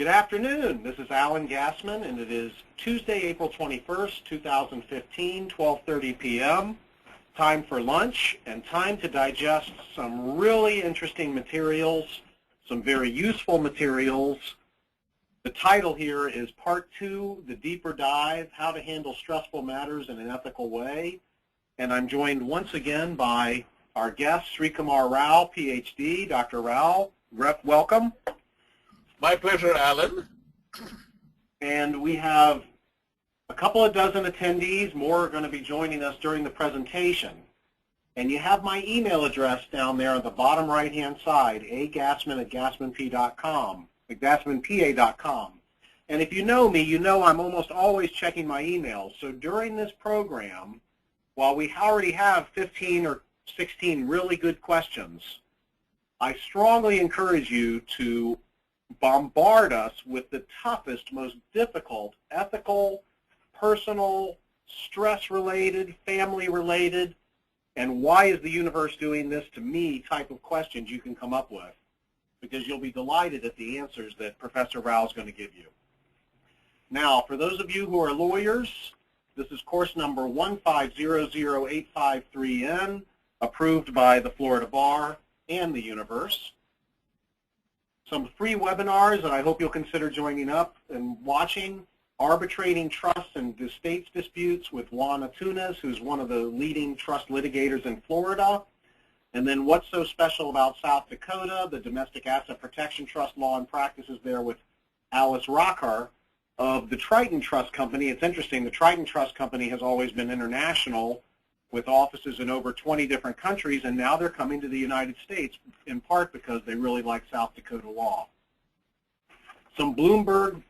Good afternoon. This is Alan Gassman, and it is Tuesday, April 21st, 2015, 12:30 p.m. Time for lunch and time to digest some really interesting materials, some very useful materials. The title here is Part 2, The Deeper Dive, How to Handle Stressful Matters in an Ethical Way. And I'm joined once again by our guest, Srikumar Rao, PhD. Dr. Rao, welcome. My pleasure, Alan. And we have a couple of dozen attendees. More are going to be joining us during the presentation. And you have my email address down there on the bottom right-hand side, agassman@gassmanp.com, gassmanpa.com. And if you know me, you know I'm almost always checking my emails. So during this program, while we already have 15 or 16 really good questions, I strongly encourage you to bombard us with the toughest, most difficult, ethical, personal, stress-related, family-related, and why is the universe doing this to me type of questions you can come up with, because you'll be delighted at the answers that Professor Rao is going to give you. Now, for those of you who are lawyers, this is course number 1500853N, approved by the Florida Bar and the universe. Some free webinars that I hope you'll consider joining up and watching: Arbitrating Trusts and Estates Disputes with Juan Atunes, who's one of the leading trust litigators in Florida. And then What's So Special About South Dakota, the Domestic Asset Protection Trust Law and Practices there with Alice Rocker of the Triton Trust Company. It's interesting, the Triton Trust Company has always been international with offices in over 20 different countries, and now they're coming to the United States, in part because they really like South Dakota law. Some Bloomberg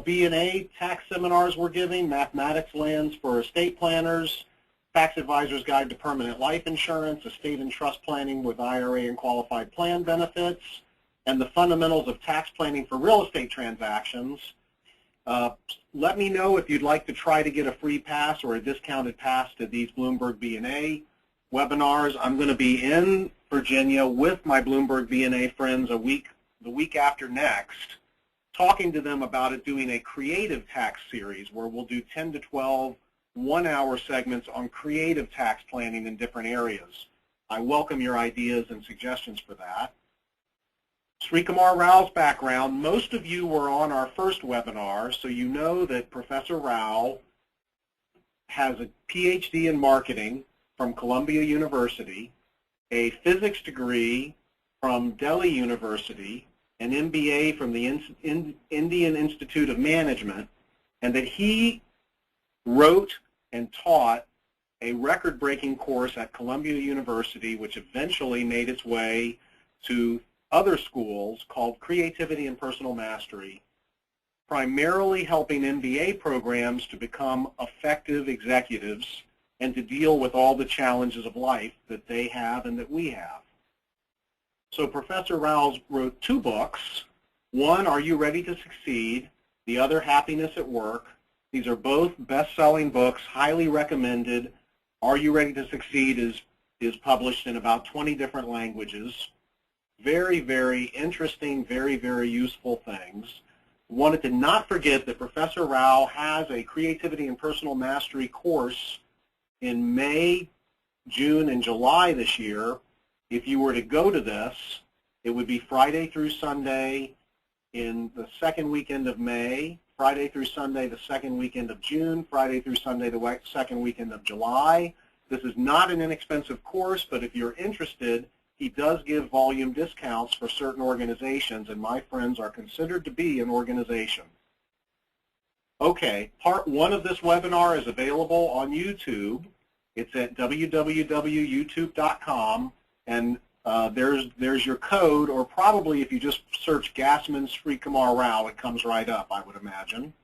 B&A tax seminars we're giving: Mathematics Lands for Estate Planners, Tax Advisor's Guide to Permanent Life Insurance, Estate and Trust Planning with IRA and Qualified Plan Benefits, and the Fundamentals of Tax Planning for Real Estate Transactions. Let me know if you'd like to try to get a free pass or a discounted pass to these Bloomberg B&A webinars. I'm going to be in Virginia with my Bloomberg B&A friends the week after next, talking to them about it, doing a creative tax series where we'll do 10 to 12 one-hour segments on creative tax planning in different areas. I welcome your ideas and suggestions for that. Srikumar Rao's background: most of you were on our first webinar, so you know that Professor Rao has a PhD in marketing from Columbia University, a physics degree from Delhi University, an MBA from the Indian Institute of Management, and that he wrote and taught a record-breaking course at Columbia University, which eventually made its way to other schools, called Creativity and Personal Mastery, primarily helping MBA programs to become effective executives and to deal with all the challenges of life that they have and that we have. So Professor Rao wrote two books. One, Are You Ready to Succeed? The other, Happiness at Work. These are both best-selling books, highly recommended. Are You Ready to Succeed is published in about 20 different languages. Very, very interesting, very, very useful things. Wanted to not forget that Professor Rao has a Creativity and Personal Mastery course in May, June, and July this year. If you were to go to this, it would be Friday through Sunday in the second weekend of May, Friday through Sunday the second weekend of June, Friday through Sunday the second weekend of July. This is not an inexpensive course, but if you're interested, he does give volume discounts for certain organizations, and my friends are considered to be an organization. Okay, part one of this webinar is available on YouTube. It's at www.youtube.com, and there's your code, or probably if you just search Gassman Srikumar Rao, it comes right up, I would imagine.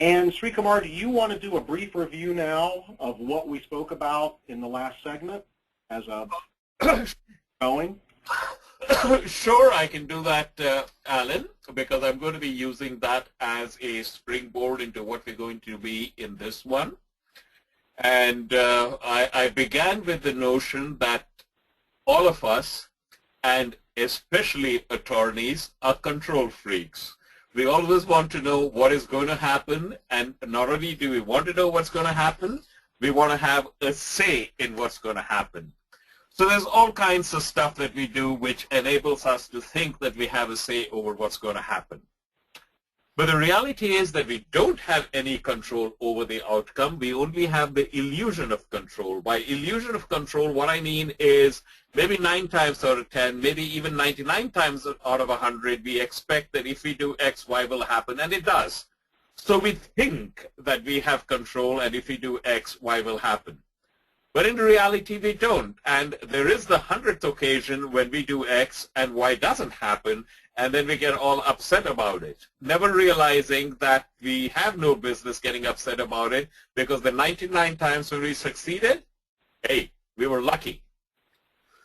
And Srikumar, do you want to do a brief review now of what we spoke about in the last segment as a going? Sure, I can do that, Alan, because I'm going to be using that as a springboard into what we're going to be in this one. And I began with the notion that all of us, and especially attorneys, are control freaks. We always want to know what is going to happen, and not only do we want to know what's going to happen, we want to have a say in what's going to happen. So there's all kinds of stuff that we do which enables us to think that we have a say over what's going to happen. But the reality is that we don't have any control over the outcome. We only have the illusion of control. By illusion of control, what I mean is maybe 9 times out of 10, maybe even 99 times out of 100, we expect that if we do X, Y will happen, and it does. So we think that we have control, and if we do X, Y will happen. But in reality, we don't. And there is the 100th occasion when we do X and Y doesn't happen, and then we get all upset about it, never realizing that we have no business getting upset about it, because the 99 times when we succeeded, hey, we were lucky.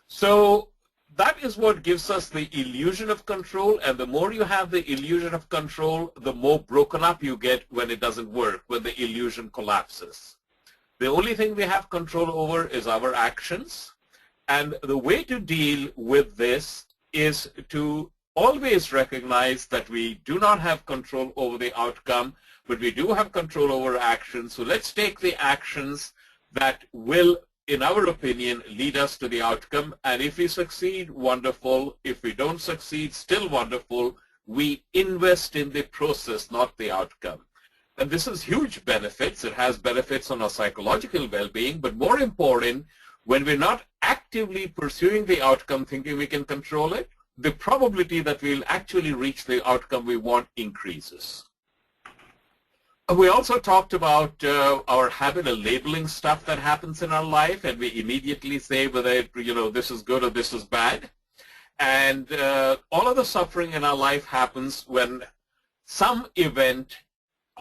So that is what gives us the illusion of control, and the more you have the illusion of control, the more broken up you get when it doesn't work, when the illusion collapses. The only thing we have control over is our actions, and the way to deal with this is to always recognize that we do not have control over the outcome, but we do have control over actions. So let's take the actions that will, in our opinion, lead us to the outcome. And if we succeed, wonderful. If we don't succeed, still wonderful. We invest in the process, not the outcome. And this has huge benefits. It has benefits on our psychological well-being, but more important, when we're not actively pursuing the outcome thinking we can control it, the probability that we'll actually reach the outcome we want increases. We also talked about our habit of labeling stuff that happens in our life, and we immediately say whether this is good or this is bad. And all of the suffering in our life happens when some event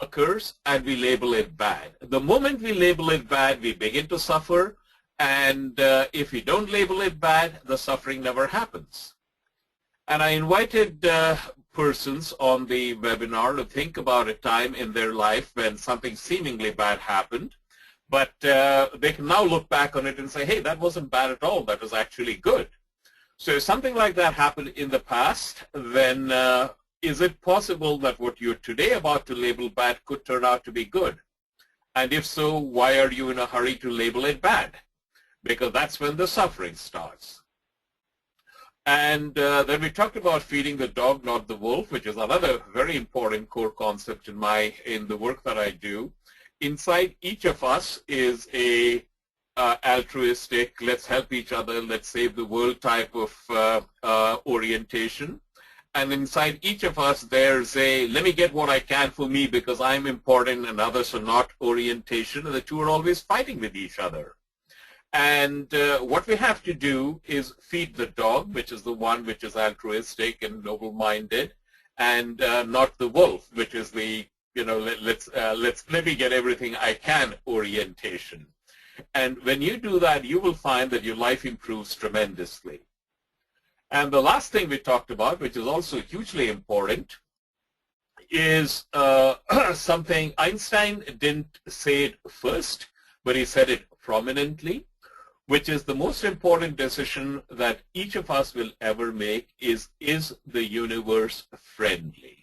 occurs and we label it bad. The moment we label it bad, we begin to suffer, and if we don't label it bad, the suffering never happens. And I invited persons on the webinar to think about a time in their life when something seemingly bad happened, but they can now look back on it and say, hey, that wasn't bad at all, that was actually good. So if something like that happened in the past, then is it possible that what you're today about to label bad could turn out to be good? And if so, why are you in a hurry to label it bad? Because that's when the suffering starts. And then we talked about feeding the dog, not the wolf, which is another very important core concept in the work that I do. Inside each of us is a altruistic, let's help each other, let's save the world type of orientation. And inside each of us, there's a let me get what I can for me because I'm important and others are not orientation, and the two are always fighting with each other. And what we have to do is feed the dog, which is the one which is altruistic and noble-minded, and not the wolf, which is the let me get everything I can orientation. And when you do that, you will find that your life improves tremendously. And the last thing we talked about, which is also hugely important, is something Einstein didn't say it first, but he said it prominently, which is the most important decision that each of us will ever make is the universe friendly?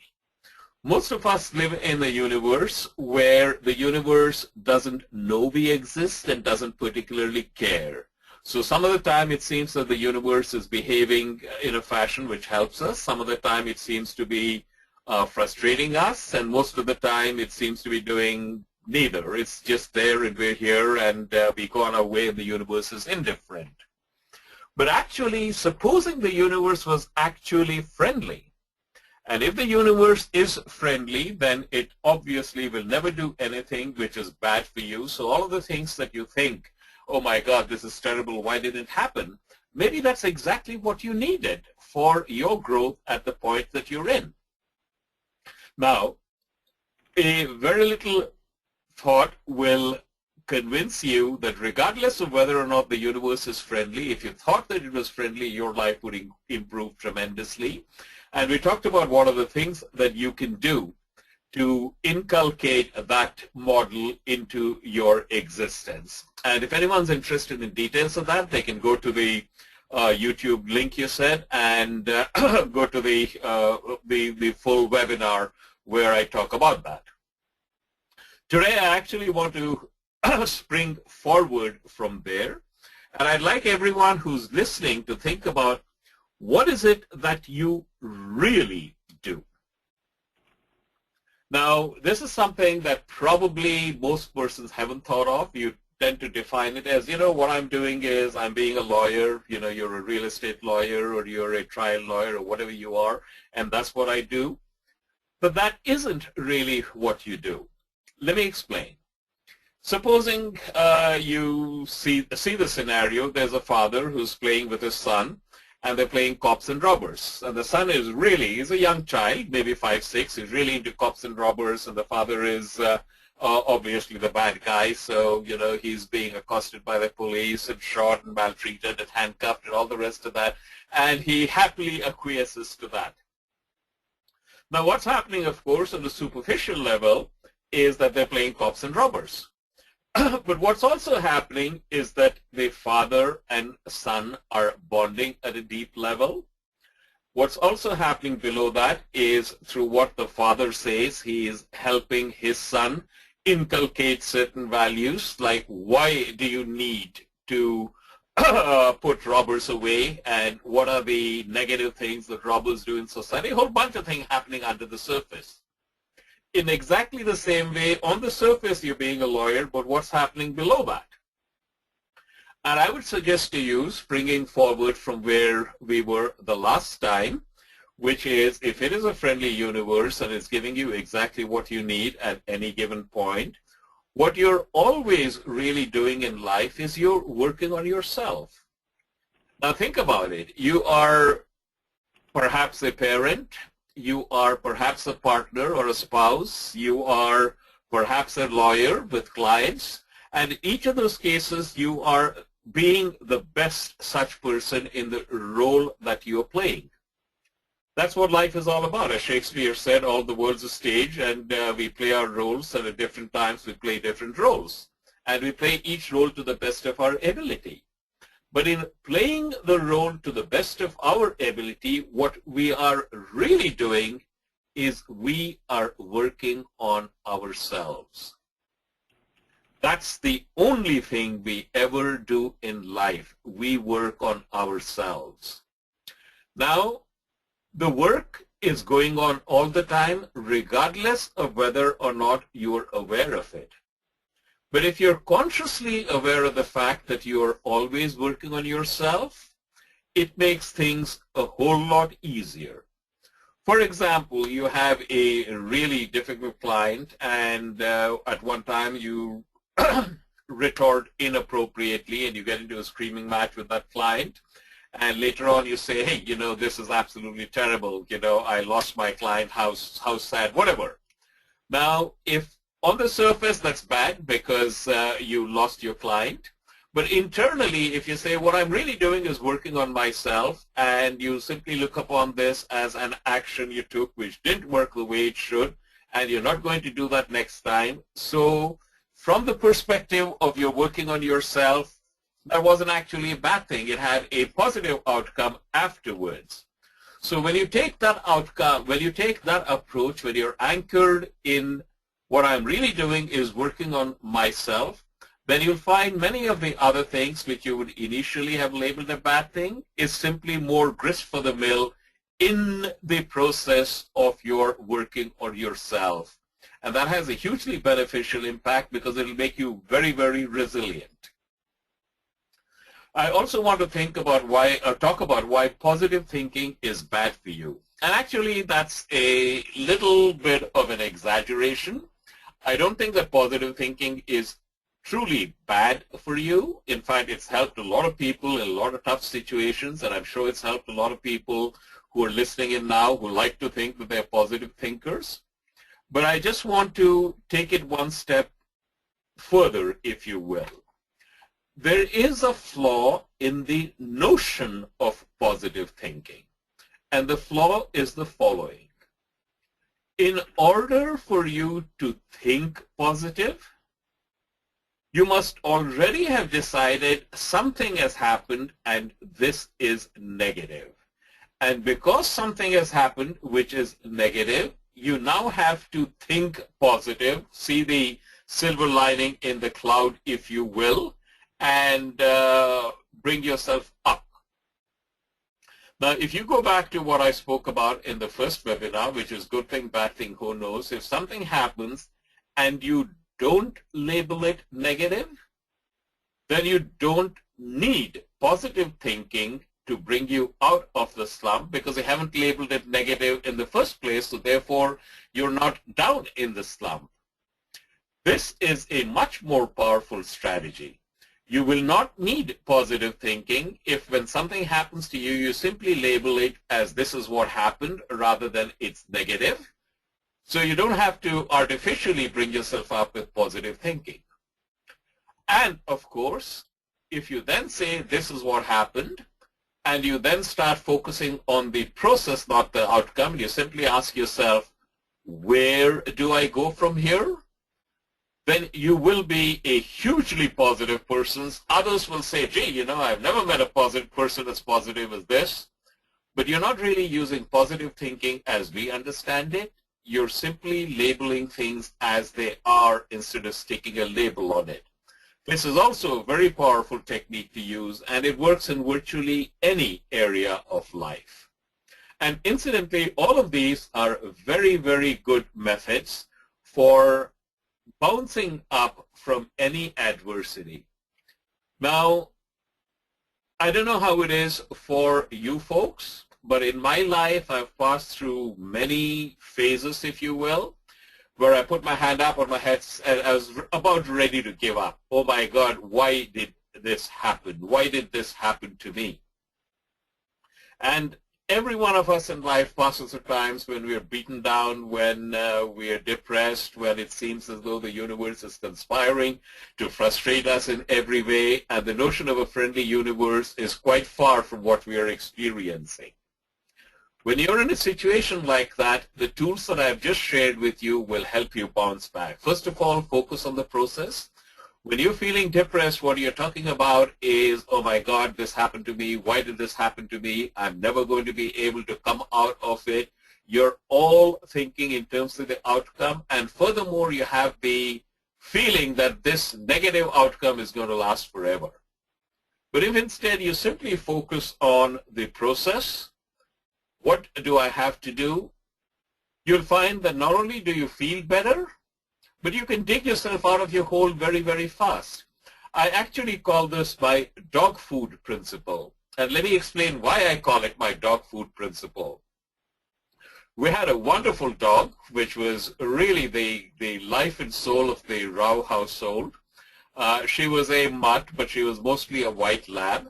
Most of us live in a universe where the universe doesn't know we exist and doesn't particularly care. So some of the time it seems that the universe is behaving in a fashion which helps us. Some of the time it seems to be frustrating us, and most of the time it seems to be doing neither. It's just there and we're here and we go on our way and the universe is indifferent. But actually, supposing the universe was actually friendly, and if the universe is friendly, then it obviously will never do anything which is bad for you. So all of the things that you think, oh my God, this is terrible, why did it happen? Maybe that's exactly what you needed for your growth at the point that you're in. Now, a very little thought will convince you that regardless of whether or not the universe is friendly, if you thought that it was friendly, your life would improve tremendously. And we talked about what are the things that you can do to inculcate that model into your existence. And if anyone's interested in details of that, they can go to the YouTube link you said, and go to the full webinar where I talk about that. Today I actually want to spring forward from there, and I'd like everyone who's listening to think about what is it that you really do. Now, this is something that probably most persons haven't thought of. You tend to define it as, what I'm doing is I'm being a lawyer, you're a real estate lawyer or you're a trial lawyer or whatever you are, and that's what I do. But that isn't really what you do. Let me explain. Supposing you see the scenario, there's a father who's playing with his son, and they're playing cops and robbers. And the son is he's a young child, maybe 5, 6, he's really into cops and robbers, and the father is obviously the bad guy, so, he's being accosted by the police and shot and maltreated and handcuffed and all the rest of that, and he happily acquiesces to that. Now, what's happening, of course, on the superficial level is that they're playing cops and robbers. But what's also happening is that the father and son are bonding at a deep level. What's also happening below that is through what the father says, he is helping his son inculcate certain values, like why do you need to put robbers away, and what are the negative things that robbers do in society, a whole bunch of things happening under the surface. In exactly the same way, on the surface you're being a lawyer, but what's happening below that? And I would suggest to you, springing forward from where we were the last time, which is if it is a friendly universe and it's giving you exactly what you need at any given point, what you're always really doing in life is you're working on yourself. Now think about it. You are perhaps a parent. You are perhaps a partner or a spouse. You are perhaps a lawyer with clients. And in each of those cases, you are being the best such person in the role that you are playing. That's what life is all about. As Shakespeare said, all the world's a stage, and we play our roles, and at different times we play different roles. And we play each role to the best of our ability. But in playing the role to the best of our ability, what we are really doing is we are working on ourselves. That's the only thing we ever do in life. We work on ourselves. Now, the work is going on all the time, regardless of whether or not you're aware of it. But if you're consciously aware of the fact that you're always working on yourself, it makes things a whole lot easier. For example, you have a really difficult client, and at one time you retort inappropriately and you get into a screaming match with that client. And later on you say, hey, this is absolutely terrible. I lost my client, how sad, whatever. Now, if on the surface that's bad because you lost your client, but internally if you say what I'm really doing is working on myself, and you simply look upon this as an action you took which didn't work the way it should, and you're not going to do that next time. So from the perspective of you're working on yourself, that wasn't actually a bad thing. It had a positive outcome afterwards. So when you take that outcome, when you take that approach, when you're anchored in what I'm really doing is working on myself, then you'll find many of the other things which you would initially have labeled a bad thing is simply more grist for the mill in the process of your working on yourself. And that has a hugely beneficial impact because it'll make you very, very resilient. I also want to talk about why positive thinking is bad for you. And actually, that's a little bit of an exaggeration. I don't think that positive thinking is truly bad for you. In fact, it's helped a lot of people in a lot of tough situations, and I'm sure it's helped a lot of people who are listening in now who like to think that they're positive thinkers. But I just want to take it one step further, if you will. There is a flaw in the notion of positive thinking, and the flaw is the following. In order for you to think positive, you must already have decided something has happened and this is negative. And because something has happened which is negative, you now have to think positive, see the silver lining in the cloud, if you will, and bring yourself up. Now, if you go back to what I spoke about in the first webinar, which is good thing, bad thing, who knows, if something happens and you don't label it negative, then you don't need positive thinking to bring you out of the slump, because you haven't labeled it negative in the first place, so therefore you're not down in the slump. This is a much more powerful strategy. You will not need positive thinking if when something happens to you, you simply label it as this is what happened rather than it's negative. So you don't have to artificially bring yourself up with positive thinking. And of course, if you then say this is what happened, and you then start focusing on the process, not the outcome, you simply ask yourself, where do I go from here? Then you will be a hugely positive person. Others will say, gee, you know, I've never met a positive person as positive as this. But you're not really using positive thinking as we understand it. You're simply labeling things as they are instead of sticking a label on it. This is also a very powerful technique to use, and it works in virtually any area of life. And incidentally, all of these are very, very good methods for bouncing up from any adversity. Now, I don't know how it is for you folks, but in my life, I've passed through many phases, if you will, where I put my hand up on my head and I was about ready to give up. Oh my God, why did this happen? Why did this happen to me? And every one of us in life passes through times when we are beaten down, when we are depressed, when it seems as though the universe is conspiring to frustrate us in every way, and the notion of a friendly universe is quite far from what we are experiencing. When you're in a situation like that, the tools that I've just shared with you will help you bounce back. First of all, focus on the process. When you're feeling depressed, what you're talking about is, oh my God, this happened to me. Why did this happen to me? I'm never going to be able to come out of it. You're all thinking in terms of the outcome. And furthermore, you have the feeling that this negative outcome is going to last forever. But if instead you simply focus on the process, what do I have to do? You'll find that not only do you feel better, but you can dig yourself out of your hole very, very fast. I actually call this my dog food principle. And let me explain why I call it my dog food principle. We had a wonderful dog, which was really the life and soul of the Rao household. She was a mutt, but she was mostly a white lab.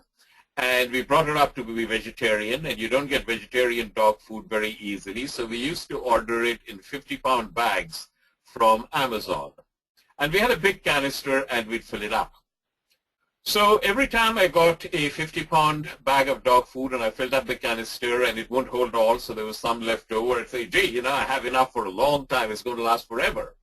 And we brought her up to be vegetarian, and you don't get vegetarian dog food very easily, so we used to order it in 50-pound bags from Amazon. And we had a big canister, and we'd fill it up. So every time I got a 50-pound bag of dog food and I filled up the canister and it won't hold all, so there was some left over, I'd say, gee, you know, I have enough for a long time. It's going to last forever.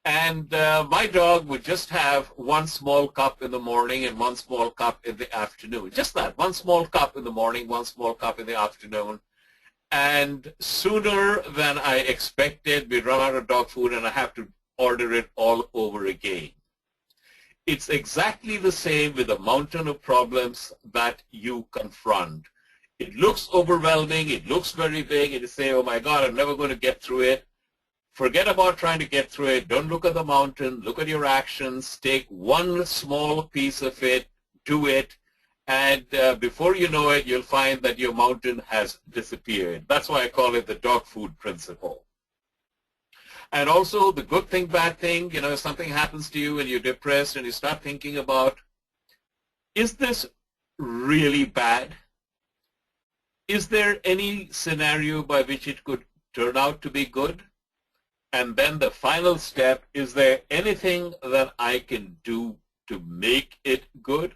And my dog would just have one small cup in the morning and one small cup in the afternoon. Just that, one small cup in the morning, one small cup in the afternoon. And sooner than I expected, we'd run out of dog food and I have to order it all over again. It's exactly the same with the mountain of problems that you confront. It looks overwhelming, it looks very big, and you say, oh my God, I'm never going to get through it. Forget about trying to get through it. Don't look at the mountain. Look at your actions. Take one small piece of it, do it, and before you know it, you'll find that your mountain has disappeared. That's why I call it the dog food principle. And also the good thing, bad thing, you know, if something happens to you and you're depressed and you start thinking about, is this really bad? Is there any scenario by which it could turn out to be good? And then the final step, is there anything that I can do to make it good?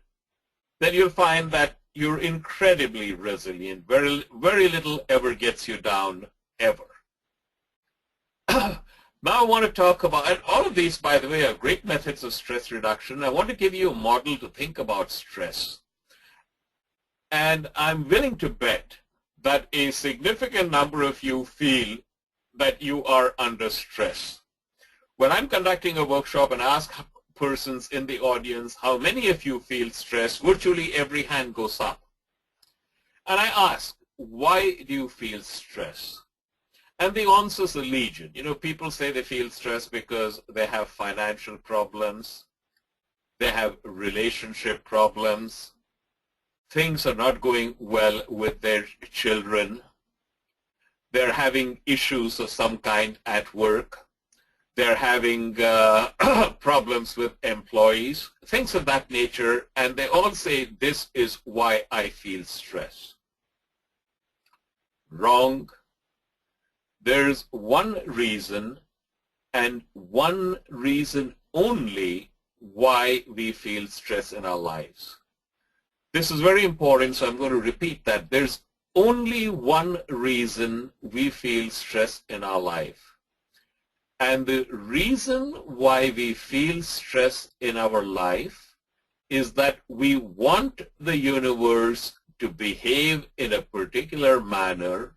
Then you'll find that you're incredibly resilient. Very, very little ever gets you down, ever. Now I want to talk about, and all of these, by the way, are great methods of stress reduction. I want to give you a model to think about stress. And I'm willing to bet that a significant number of you feel that you are under stress. When I'm conducting a workshop and ask persons in the audience how many of you feel stressed, virtually every hand goes up. And I ask, why do you feel stress? And the answers are legion. You know, people say they feel stressed because they have financial problems, they have relationship problems, things are not going well with their children, they're having issues of some kind at work, they're having problems with employees, things of that nature, and they all say, this is why I feel stress. Wrong. There's one reason, and one reason only, why we feel stress in our lives. This is very important, so I'm going to repeat that. There's only one reason we feel stress in our life. And the reason why we feel stress in our life is that we want the universe to behave in a particular manner,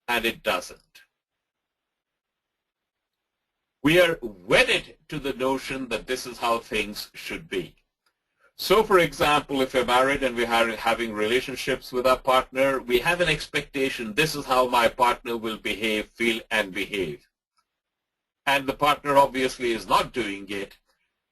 and it doesn't. We are wedded to the notion that this is how things should be. So, for example, if we're married and we're having relationships with our partner, we have an expectation, this is how my partner will behave, feel, and behave. And the partner obviously is not doing it,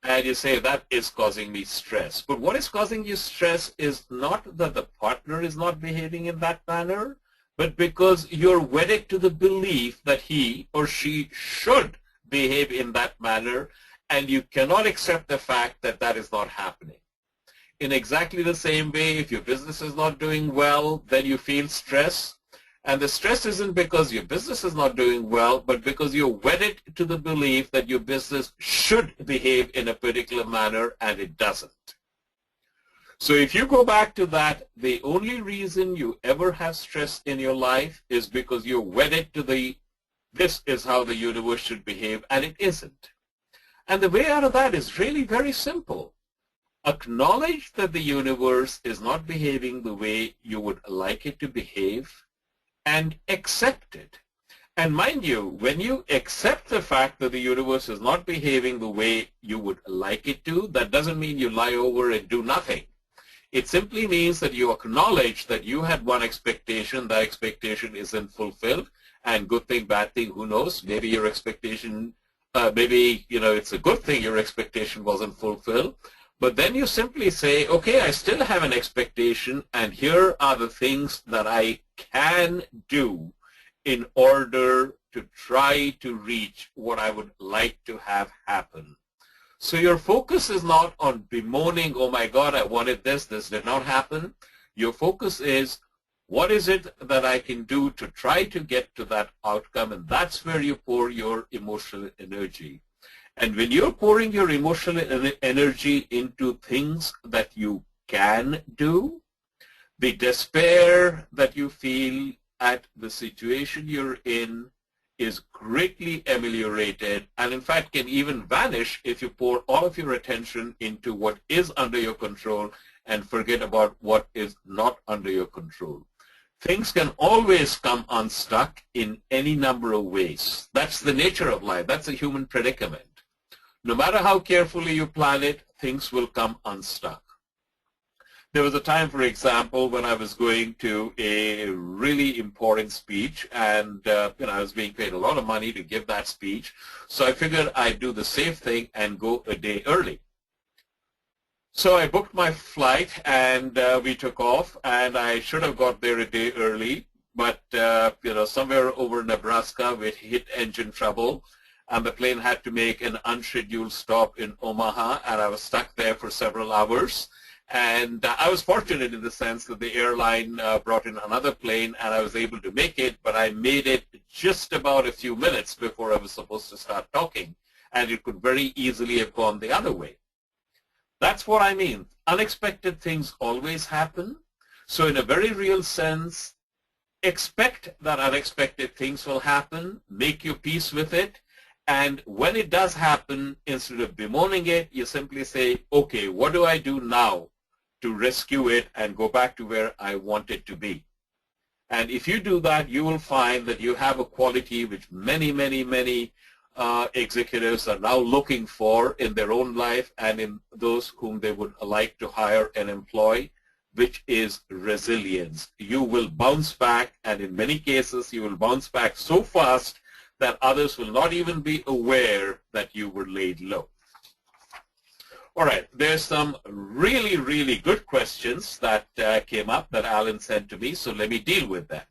and you say, that is causing me stress. But what is causing you stress is not that the partner is not behaving in that manner, but because you're wedded to the belief that he or she should behave in that manner, and you cannot accept the fact that that is not happening. In exactly the same way, if your business is not doing well, then you feel stress. And the stress isn't because your business is not doing well, but because you're wedded to the belief that your business should behave in a particular manner, and it doesn't. So if you go back to that, the only reason you ever have stress in your life is because you're wedded to the this is how the universe should behave, and it isn't. And the way out of that is really very simple. Acknowledge that the universe is not behaving the way you would like it to behave, and accept it. And mind you, when you accept the fact that the universe is not behaving the way you would like it to, that doesn't mean you lie over and do nothing. It simply means that you acknowledge that you had one expectation, that expectation isn't fulfilled, and good thing, bad thing, who knows, maybe your expectation, maybe, you know, it's a good thing your expectation wasn't fulfilled, but then you simply say, okay, I still have an expectation, and here are the things that I can do in order to try to reach what I would like to have happen. So your focus is not on bemoaning, oh my God, I wanted this did not happen. Your focus is, what is it that I can do to try to get to that outcome? And that's where you pour your emotional energy. And when you're pouring your emotional energy into things that you can do, the despair that you feel at the situation you're in is greatly ameliorated, and in fact can even vanish if you pour all of your attention into what is under your control and forget about what is not under your control. Things can always come unstuck in any number of ways. That's the nature of life. That's a human predicament. No matter how carefully you plan it, things will come unstuck. There was a time, for example, when I was going to a really important speech, and I was being paid a lot of money to give that speech, so I figured I'd do the safe thing and go a day early. So I booked my flight, and we took off, and I should have got there a day early, but somewhere over Nebraska we hit engine trouble, and the plane had to make an unscheduled stop in Omaha, and I was stuck there for several hours. And I was fortunate in the sense that the airline brought in another plane, and I was able to make it, but I made it just about a few minutes before I was supposed to start talking, and it could very easily have gone the other way. That's what I mean. Unexpected things always happen. So in a very real sense, expect that unexpected things will happen, make your peace with it, And when it does happen, instead of bemoaning it, you simply say, okay, what do I do now to rescue it and go back to where I want it to be? And if you do that, you will find that you have a quality which many, many, many executives are now looking for in their own life and in those whom they would like to hire and employ, which is resilience. You will bounce back, and in many cases, you will bounce back so fast that others will not even be aware that you were laid low. All right, there's some really, really good questions that came up that Alan sent to me, so let me deal with them.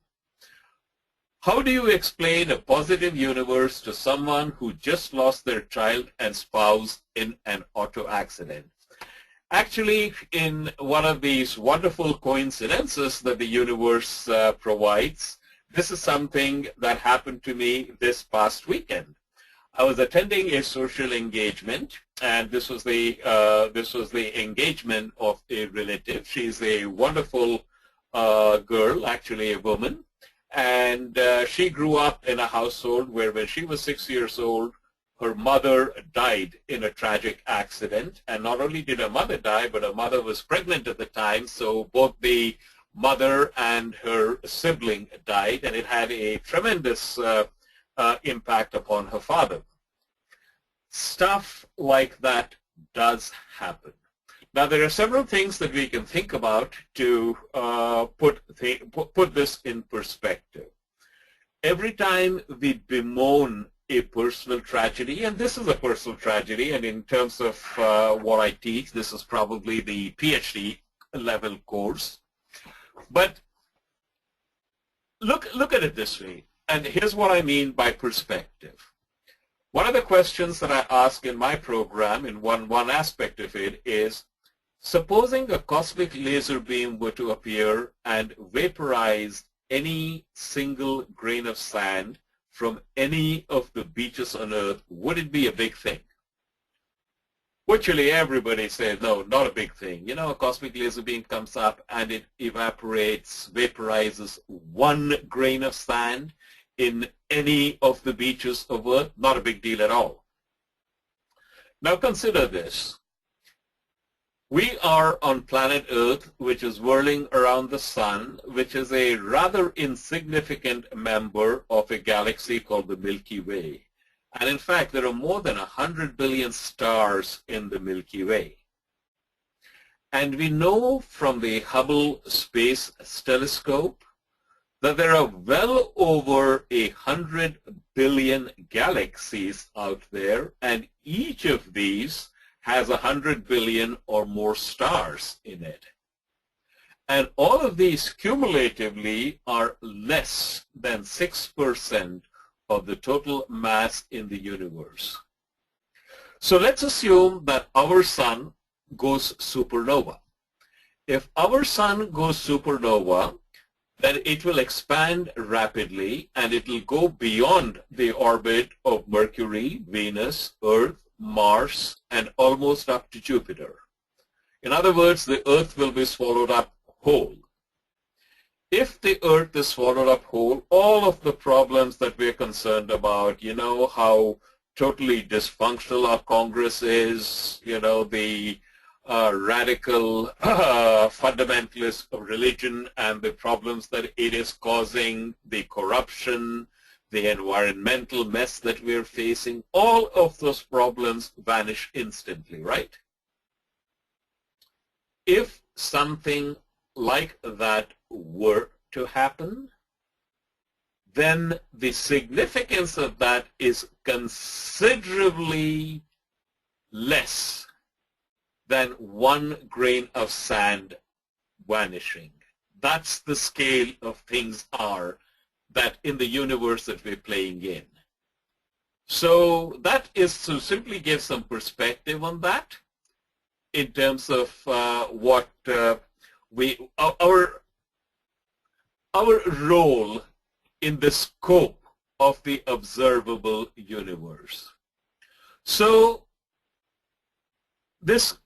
How do you explain a positive universe to someone who just lost their child and spouse in an auto accident? Actually, in one of these wonderful coincidences that the universe provides, this is something that happened to me this past weekend. I was attending a social engagement, and this was the engagement of a relative. She's a wonderful girl, actually a woman, and she grew up in a household where when she was 6 years old, her mother died in a tragic accident. And not only did her mother die, but her mother was pregnant at the time, so both the mother and her sibling died, and it had a tremendous impact upon her father. Stuff like that does happen. Now, there are several things that we can think about to put this in perspective. Every time we bemoan a personal tragedy, and this is a personal tragedy, and in terms of what I teach, this is probably the PhD level course. But look at it this way, and here's what I mean by perspective. One of the questions that I ask in my program, in one aspect of it, is supposing a cosmic laser beam were to appear and vaporize any single grain of sand from any of the beaches on Earth, would it be a big thing? Virtually everybody says, no, not a big thing. You know, a cosmic laser beam comes up and it evaporates, vaporizes 1 grain of sand in any of the beaches of Earth, not a big deal at all. Now consider this. We are on planet Earth, which is whirling around the sun, which is a rather insignificant member of a galaxy called the Milky Way. And in fact, there are more than 100 billion stars in the Milky Way. And we know from the Hubble Space Telescope that there are well over 100 billion galaxies out there, and each of these has 100 billion or more stars in it. And all of these cumulatively are less than 6% of the total mass in the universe. So let's assume that our sun goes supernova. If our sun goes supernova, then it will expand rapidly and it will go beyond the orbit of Mercury, Venus, Earth, Mars, and almost up to Jupiter. In other words, the Earth will be swallowed up whole. If the Earth is swallowed up whole, all of the problems that we're concerned about, you know, how totally dysfunctional our Congress is, you know, the radical fundamentalist of religion and the problems that it is causing, the corruption, the environmental mess that we're facing, all of those problems vanish instantly, right? If something like that were to happen, then the significance of that is considerably less than 1 grain of sand vanishing. That's the scale of things are that in the universe that we're playing in. So that is to simply give some perspective on that in terms of what our role in the scope of the observable universe. So this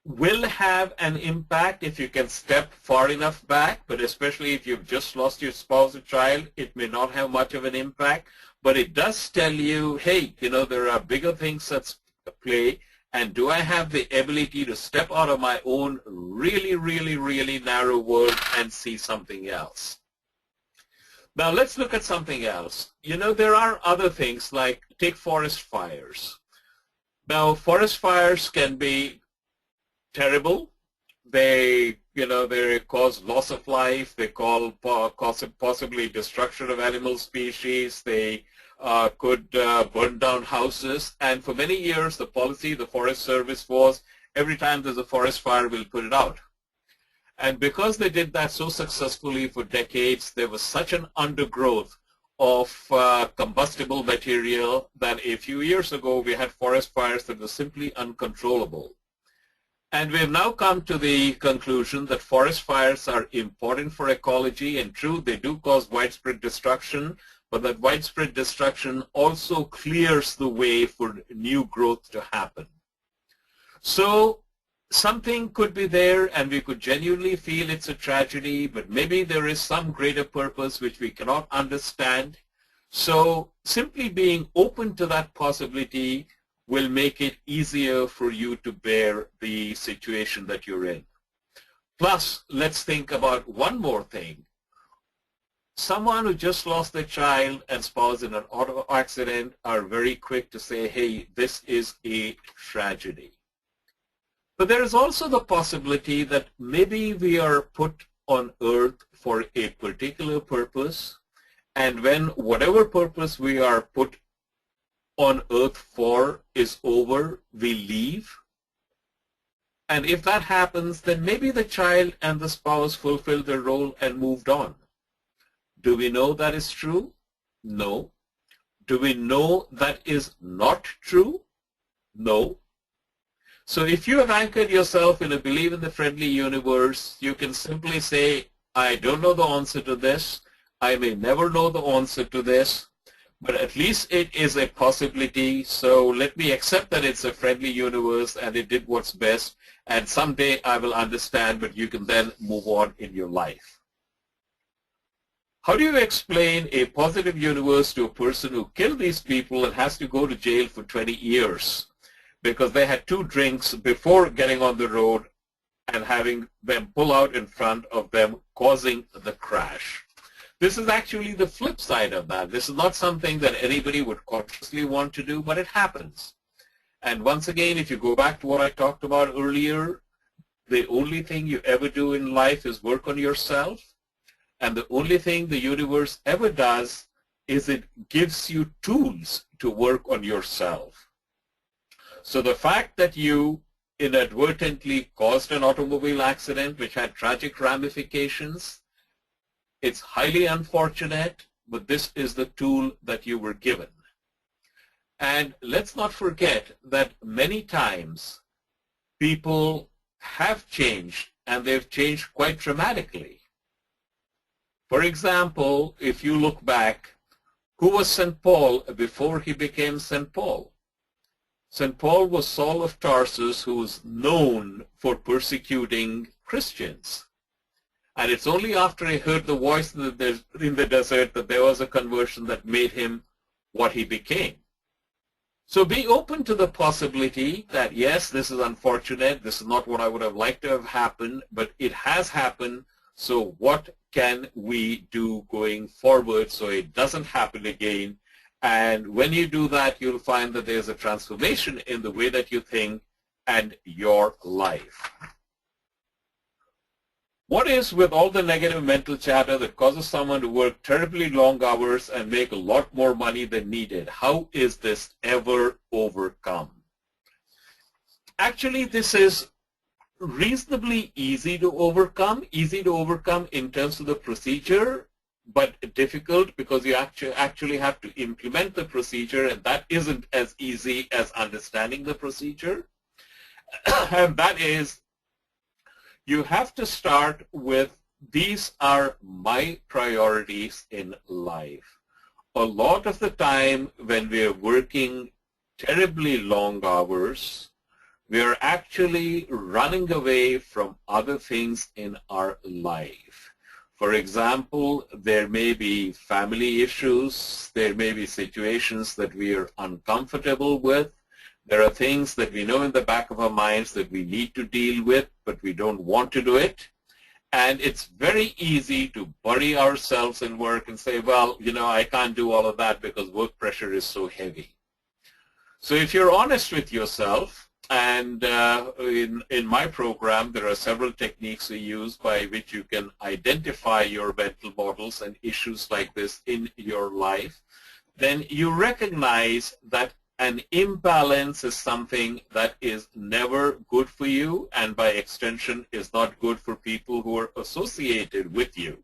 will have an impact if you can step far enough back, but especially if you've just lost your spouse or child, it may not have much of an impact. but it does tell you, hey, there are bigger things at play, and do I have the ability to step out of my own really, really, really narrow world and see something else? Now let's look at something else. There are other things like take forest fires. Now forest fires can be terrible. They cause loss of life. They cause possibly destruction of animal species. They could burn down houses. And for many years, the policy, the Forest Service was, every time there's a forest fire, we'll put it out. And because they did that so successfully for decades, there was such an undergrowth of combustible material that a few years ago, we had forest fires that were simply uncontrollable. And we have now come to the conclusion that forest fires are important for ecology, and true, they do cause widespread destruction, but that widespread destruction also clears the way for new growth to happen. So something could be there, and we could genuinely feel it's a tragedy, but maybe there is some greater purpose which we cannot understand. So simply being open to that possibility will make it easier for you to bear the situation that you're in. Plus, let's think about one more thing. Someone who just lost their child and spouse in an auto accident are very quick to say, hey, this is a tragedy. But there is also the possibility that maybe we are put on earth for a particular purpose, and when whatever purpose we are put on earth for is over, we leave. And if that happens, then maybe the child and the spouse fulfilled their role and moved on. Do we know that is true? No. Do we know that is not true? No. So if you have anchored yourself in a belief in the friendly universe, you can simply say, I don't know the answer to this. I may never know the answer to this, but at least it is a possibility. So let me accept that it's a friendly universe and it did what's best, and someday I will understand, but you can then move on in your life. How do you explain a positive universe to a person who killed these people and has to go to jail for 20 years because they had 2 drinks before getting on the road and having them pull out in front of them, causing the crash? This is actually the flip side of that. This is not something that anybody would consciously want to do, but it happens. And once again, if you go back to what I talked about earlier, the only thing you ever do in life is work on yourself. And the only thing the universe ever does is it gives you tools to work on yourself. So the fact that you inadvertently caused an automobile accident which had tragic ramifications, it's highly unfortunate, but this is the tool that you were given. And let's not forget that many times people have changed, and they've changed quite dramatically. For example, if you look back, who was St. Paul before he became St. Paul? St. Paul was Saul of Tarsus, who was known for persecuting Christians. And it's only after he heard the voice in the desert that there was a conversion that made him what he became. So be open to the possibility that, yes, this is unfortunate, this is not what I would have liked to have happened, but it has happened, so what can we do going forward so it doesn't happen again? And when you do that, you'll find that there's a transformation in the way that you think and your life. What is with all the negative mental chatter that causes someone to work terribly long hours and make a lot more money than needed? How is this ever overcome? Actually, this is reasonably easy to overcome in terms of the procedure, but difficult because you actually have to implement the procedure, and that isn't as easy as understanding the procedure. And that is, you have to start with, these are my priorities in life. A lot of the time when we are working terribly long hours, we are actually running away from other things in our life. For example, there may be family issues, there may be situations that we are uncomfortable with. There are things that we know in the back of our minds that we need to deal with, but we don't want to do it. And it's very easy to bury ourselves in work and say, well, you know, I can't do all of that because work pressure is so heavy. So if you're honest with yourself, and in my program, there are several techniques we use by which you can identify your mental models and issues like this in your life, then you recognize that an imbalance is something that is never good for you, and by extension is not good for people who are associated with you.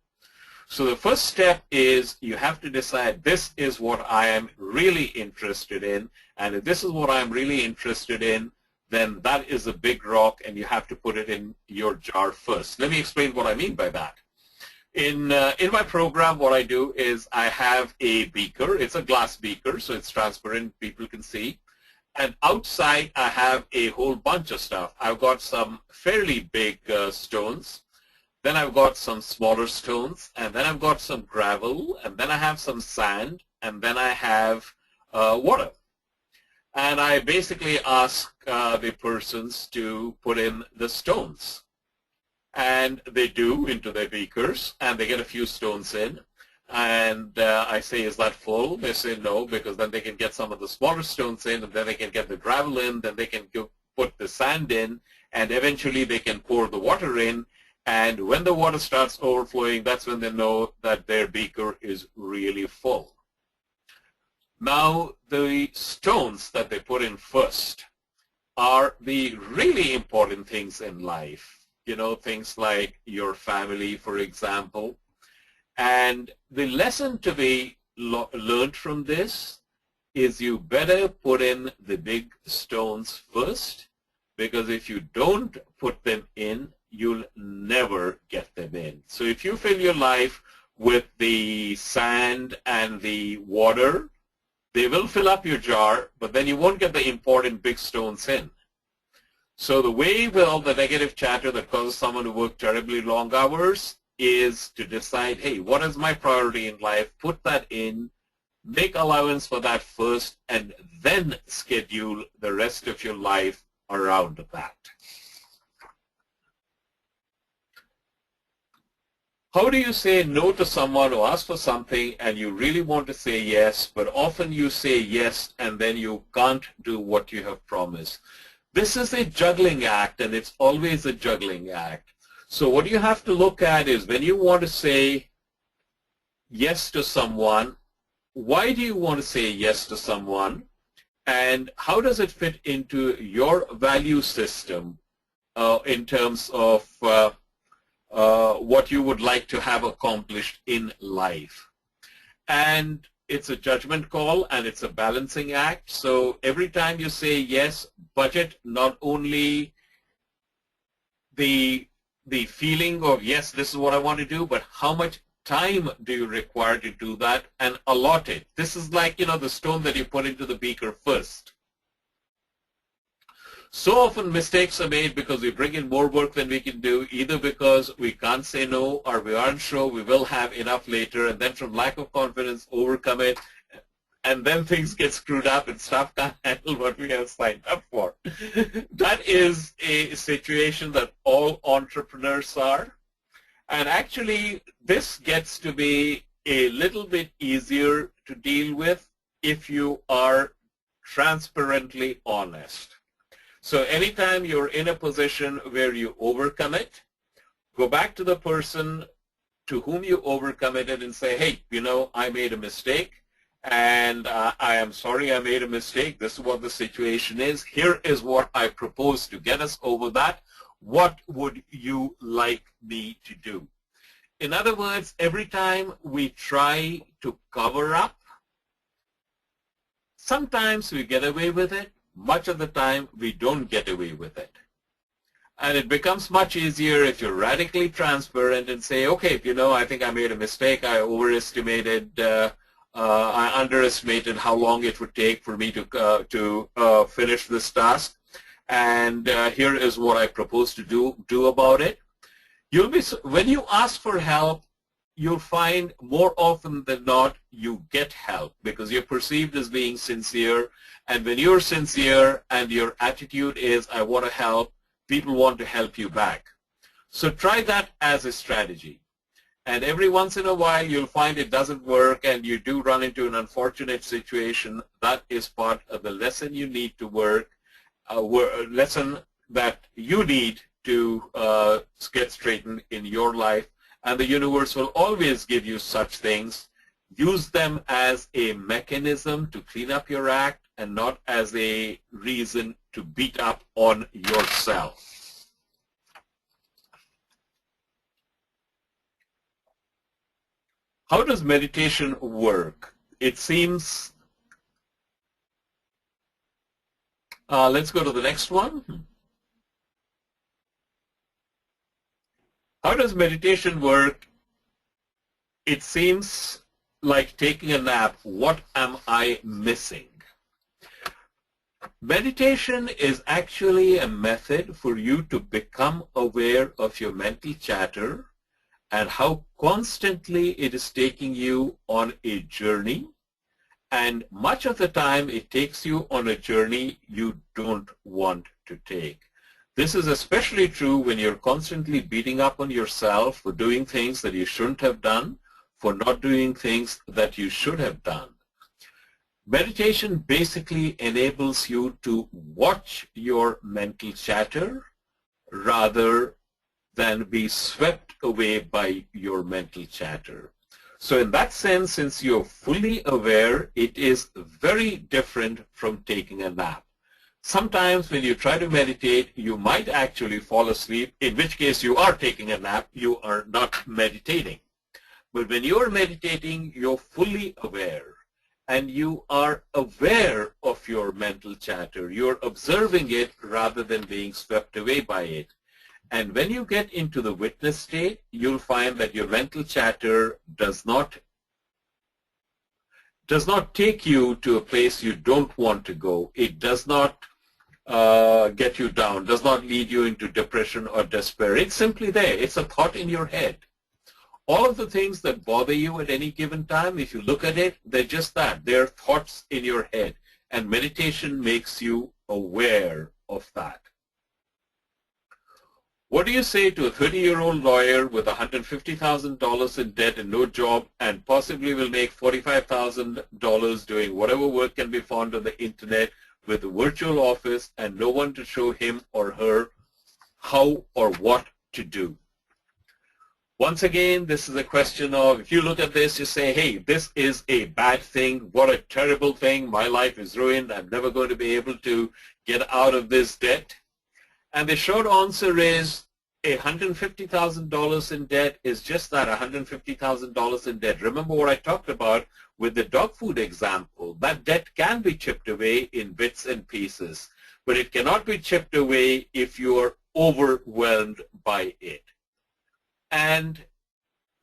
So the first step is you have to decide, this is what I am really interested in, and if this is what I'm really interested in, then that is a big rock and you have to put it in your jar first. Let me explain what I mean by that. In my program, what I do is I have a beaker. It's a glass beaker, so it's transparent, people can see. And outside, I have a whole bunch of stuff. I've got some fairly big stones. Then I've got some smaller stones. And then I've got some gravel. And then I have some sand. And then I have water. And I basically ask the persons to put in the stones. And they do into their beakers, and they get a few stones in. And I say, is that full? They say no, because then they can get some of the smaller stones in, and then they can get the gravel in, then they can put the sand in, and eventually they can pour the water in. And when the water starts overflowing, that's when they know that their beaker is really full. Now, the stones that they put in first are the really important things in life. You know, things like your family, for example. And the lesson to be learned from this is you better put in the big stones first, because if you don't put them in, you'll never get them in. So if you fill your life with the sand and the water, they will fill up your jar, but then you won't get the important big stones in. So the way with all the negative chatter that causes someone to work terribly long hours is to decide, hey, what is my priority in life? Put that in, make allowance for that first, and then schedule the rest of your life around that. How do you say no to someone who asks for something and you really want to say yes, but often you say yes and then you can't do what you have promised? This is a juggling act, and it's always a juggling act. So what you have to look at is when you want to say yes to someone, why do you want to say yes to someone, and how does it fit into your value system in terms of what you would like to have accomplished in life. And it's a judgment call, and it's a balancing act. So every time you say yes, budget not only the feeling of, yes, this is what I want to do, but how much time do you require to do that, and allot it. This is like, you know, the stone that you put into the beaker first. So often mistakes are made because we bring in more work than we can do, either because we can't say no or we aren't sure we will have enough later, and then from lack of confidence overcome it, and then things get screwed up and staff can't handle what we have signed up for. That is a situation that all entrepreneurs are. And actually, this gets to be a little bit easier to deal with if you are transparently honest. So anytime you're in a position where you overcommit, go back to the person to whom you overcommitted and say, hey, you know, I made a mistake, and I am sorry I made a mistake. This is what the situation is. Here is what I propose to get us over that. What would you like me to do? In other words, every time we try to cover up, sometimes we get away with it. Much of the time, we don't get away with it. And it becomes much easier if you're radically transparent and say, okay, you know, I think I made a mistake. I underestimated how long it would take for me to finish this task. And here is what I propose to do about it. When you ask for help, you'll find more often than not you get help because you're perceived as being sincere. And when you're sincere and your attitude is, I want to help, people want to help you back. So try that as a strategy. And every once in a while you'll find it doesn't work and you do run into an unfortunate situation. That is part of the lesson you need to work, lesson that you need to get straightened in your life. And the universe will always give you such things. Use them as a mechanism to clean up your act and not as a reason to beat up on yourself. How does meditation work? It seems, let's go to the next one. How does meditation work? It seems like taking a nap. What am I missing? Meditation is actually a method for you to become aware of your mental chatter and how constantly it is taking you on a journey. And much of the time it takes you on a journey you don't want to take. This is especially true when you're constantly beating up on yourself for doing things that you shouldn't have done, for not doing things that you should have done. Meditation basically enables you to watch your mental chatter rather than be swept away by your mental chatter. So in that sense, since you're fully aware, it is very different from taking a nap. Sometimes when you try to meditate, you might actually fall asleep, in which case you are taking a nap, you are not meditating. But when you're meditating, you're fully aware, and you are aware of your mental chatter. You're observing it rather than being swept away by it. And when you get into the witness state, you'll find that your mental chatter does not take you to a place you don't want to go. It does not get you down, does not lead you into depression or despair. It's simply there. It's a thought in your head. All of the things that bother you at any given time, if you look at it, they're just that. They're thoughts in your head. And meditation makes you aware of that. What do you say to a 30-year-old lawyer with $150,000 in debt and no job and possibly will make $45,000 doing whatever work can be found on the internet with a virtual office and no one to show him or her how or what to do? Once again, this is a question of, if you look at this, you say, hey, this is a bad thing. What a terrible thing. My life is ruined. I'm never going to be able to get out of this debt. And the short answer is $150,000 in debt is just that, $150,000 in debt. Remember what I talked about with the dog food example. That debt can be chipped away in bits and pieces, but it cannot be chipped away if you are overwhelmed by it. And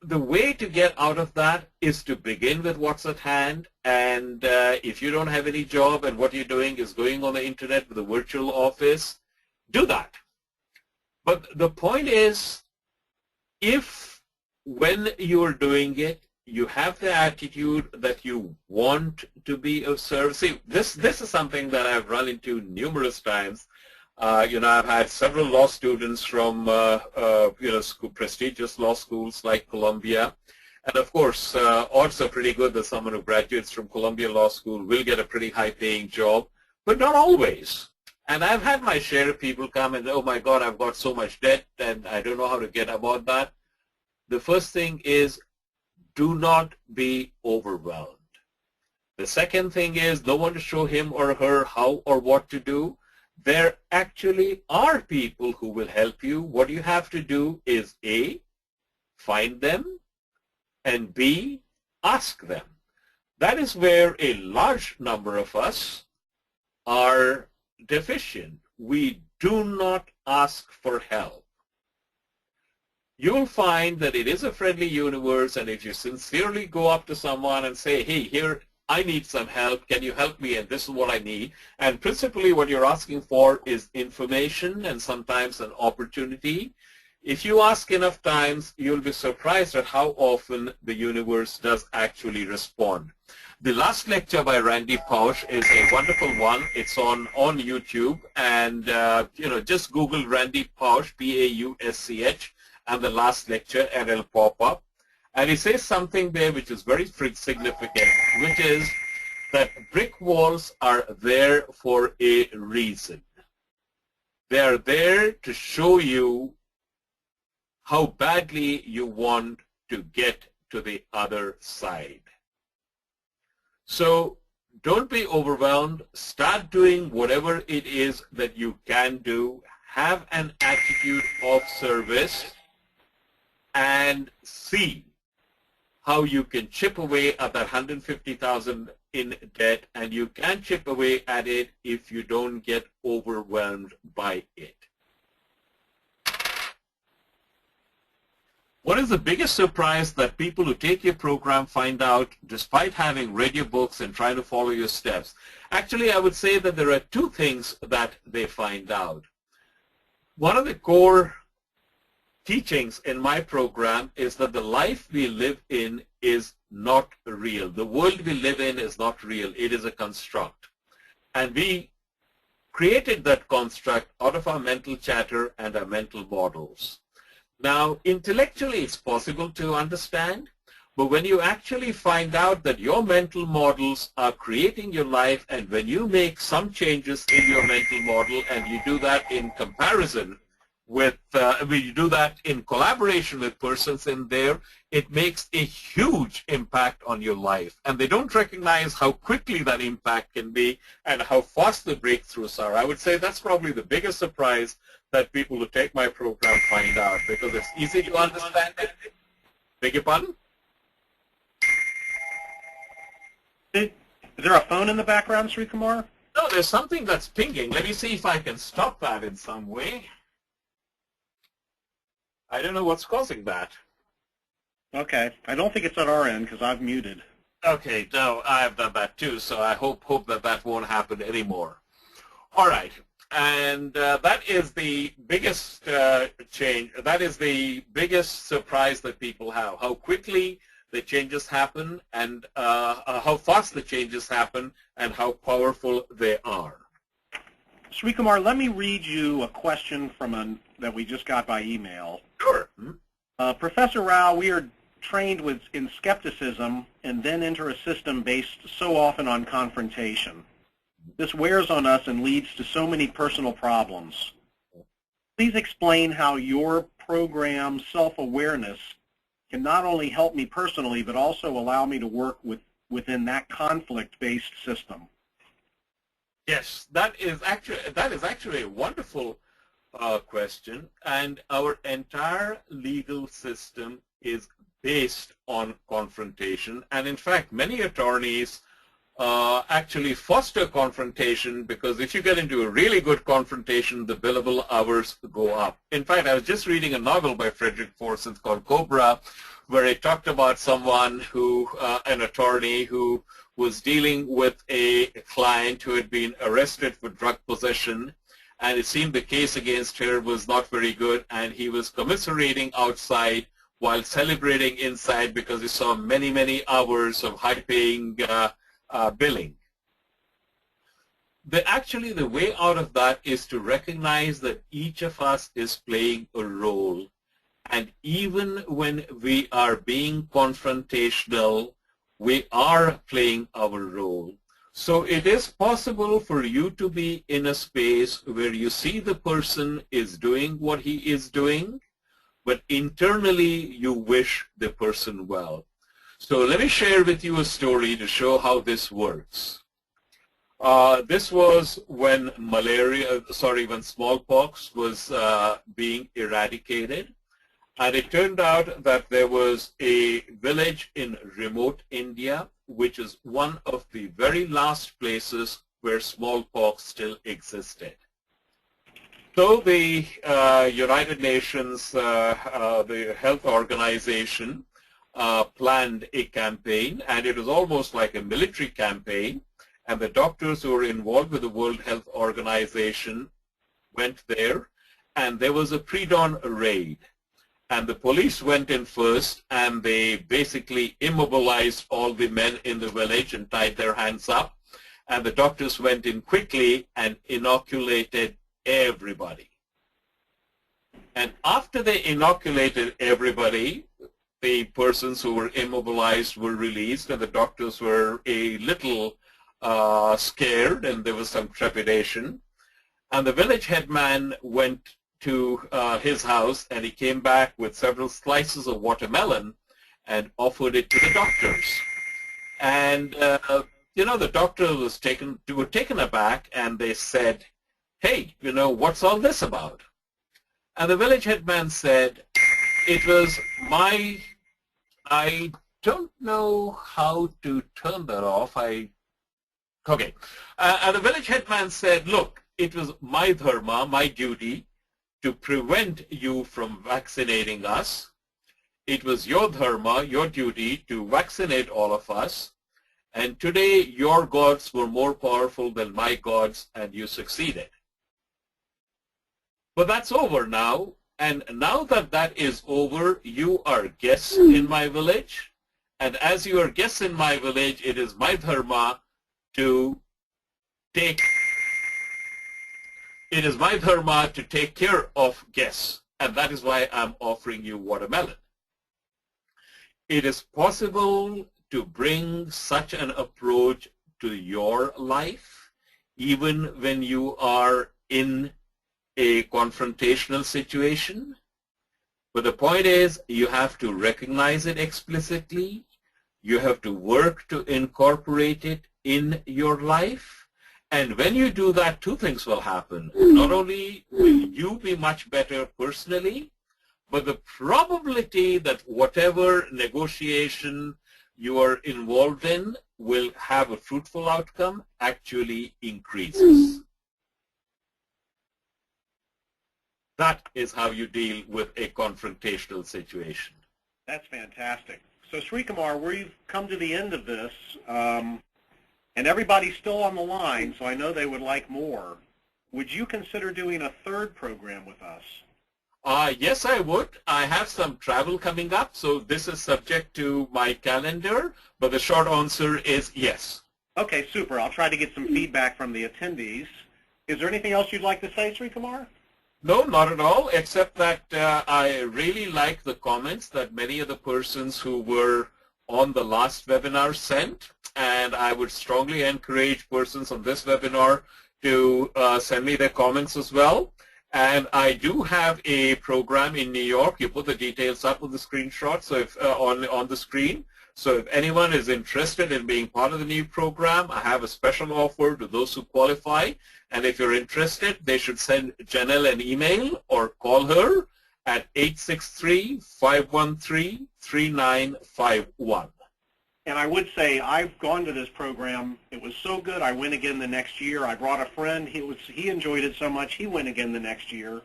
the way to get out of that is to begin with what's at hand. And if you don't have any job and what you're doing is going on the internet with a virtual office, do that. But the point is, if when you're doing it, you have the attitude that you want to be of service. See, this is something that I've run into numerous times. I've had several law students from prestigious law schools like Columbia. And of course, odds are pretty good that someone who graduates from Columbia Law School will get a pretty high-paying job, but not always. And I've had my share of people come and, oh my God, I've got so much debt and I don't know how to get about that. The first thing is, do not be overwhelmed. The second thing is, no one to show him or her how or what to do. There actually are people who will help you. What you have to do is A, find them, and B, ask them. That is where a large number of us are deficient. We do not ask for help. You'll find that it is a friendly universe, and if you sincerely go up to someone and say, hey, here, I need some help, can you help me, and this is what I need, and principally what you're asking for is information and sometimes an opportunity, If you ask enough times, you'll be surprised at how often the universe does actually respond. The last lecture by Randy Pausch is a wonderful one. It's on YouTube, and just Google Randy Pausch, P-A-U-S-C-H, and the last lecture, and it'll pop up. And he says something there which is very significant, which is that brick walls are there for a reason. They are there to show you how badly you want to get to the other side. So don't be overwhelmed. Start doing whatever it is that you can do. Have an attitude of service and see how you can chip away at that 150,000 in debt, and you can chip away at it if you don't get overwhelmed by it. What is the biggest surprise that people who take your program find out despite having read your books and trying to follow your steps? Actually, I would say that there are two things that they find out. One of the core teachings in my program is that the life we live in is not real. The world we live in is not real. It is a construct. And we created that construct out of our mental chatter and our mental models. Now, intellectually, it's possible to understand, but when you actually find out that your mental models are creating your life, and when you make some changes in your mental model, and you do that in comparison with, you do that in collaboration with persons in there, it makes a huge impact on your life. And they don't recognize how quickly that impact can be and how fast the breakthroughs are. I would say that's probably the biggest surprise that people who take my program find out, because it's easy to understand it. Beg your pardon? Is there a phone in the background, Srikumar? No, there's something that's pinging. Let me see if I can stop that in some way. I don't know what's causing that. Okay. I don't think it's at our end because I've muted. Okay, no, I have done that too, so I hope that won't happen anymore. All right. And that is the biggest change. That is the biggest surprise that people have, how quickly the changes happen, and how fast the changes happen, and how powerful they are. Srikumar, let me read you a question from that we just got by email. Sure. Professor Rao, we are trained in skepticism and then enter a system based so often on confrontation. This wears on us and leads to so many personal problems. Please explain how your program's self-awareness can not only help me personally, but also allow me to work within that conflict-based system. Yes, that is actually a wonderful question, and our entire legal system is based on confrontation. And in fact, many attorneys actually foster confrontation, because if you get into a really good confrontation, the billable hours go up. In fact, I was just reading a novel by Frederick Forsyth called Cobra, where it talked about someone who, an attorney who was dealing with a client who had been arrested for drug possession, and it seemed the case against her was not very good, and he was commiserating outside while celebrating inside because he saw many, many hours of high-paying billing. Actually, the way out of that is to recognize that each of us is playing a role. And even when we are being confrontational, we are playing our role. So it is possible for you to be in a space where you see the person is doing what he is doing, but internally you wish the person well. So let me share with you a story to show how this works. This was when when smallpox was being eradicated. And it turned out that there was a village in remote India, which is one of the very last places where smallpox still existed. So the United Nations, the health organization, planned a campaign, and it was almost like a military campaign, and the doctors who were involved with the World Health Organization went there, and there was a pre-dawn raid. And the police went in first, and they basically immobilized all the men in the village and tied their hands up. And the doctors went in quickly and inoculated everybody. And after they inoculated everybody, the persons who were immobilized were released, and the doctors were a little scared, and there was some trepidation. And the village headman went to his house, and he came back with several slices of watermelon and offered it to the doctors. And the doctors were taken aback, and they said, "Hey, what's all this about?" And the village headman said, "It was I don't know how to turn that off. Okay." And the village headman said, "Look, it was my dharma, my duty, to prevent you from vaccinating us. It was your dharma, your duty, to vaccinate all of us. And today your gods were more powerful than my gods, and you succeeded. But that's over now. And now that that is over, you are guests in my village. And as you are guests in my village, it is my dharma to take care of guests. And that is why I'm offering you watermelon." It is possible to bring such an approach to your life, even when you are in a confrontational situation. But the point is, you have to recognize it explicitly. You have to work to incorporate it in your life. And when you do that, two things will happen. Not only will you be much better personally, but the probability that whatever negotiation you are involved in will have a fruitful outcome actually increases. That is how you deal with a confrontational situation. That's fantastic. So Srikumar, we've come to the end of this, and everybody's still on the line, so I know they would like more. Would you consider doing a third program with us? Yes, I would. I have some travel coming up, so this is subject to my calendar, but the short answer is yes. Okay, super. I'll try to get some feedback from the attendees. Is there anything else you'd like to say, Srikumar? No, not at all, except that I really like the comments that many of the persons who were on the last webinar sent, and I would strongly encourage persons on this webinar to send me their comments as well. And I do have a program in New York. You put the details up on the screenshot, so if on the screen. So if anyone is interested in being part of the new program, I have a special offer to those who qualify. And if you're interested, they should send Janelle an email or call her at 863-513-3951. And I would say I've gone to this program. It was so good. I went again the next year. I brought a friend. He enjoyed it so much. He went again the next year.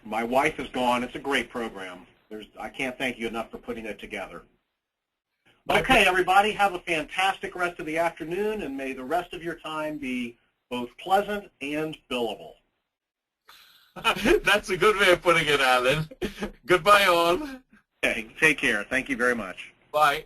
My wife is gone. It's a great program. I can't thank you enough for putting it together. Okay, everybody, have a fantastic rest of the afternoon, and may the rest of your time be both pleasant and billable. That's a good way of putting it, Alan. Goodbye, all. Okay, take care. Thank you very much. Bye.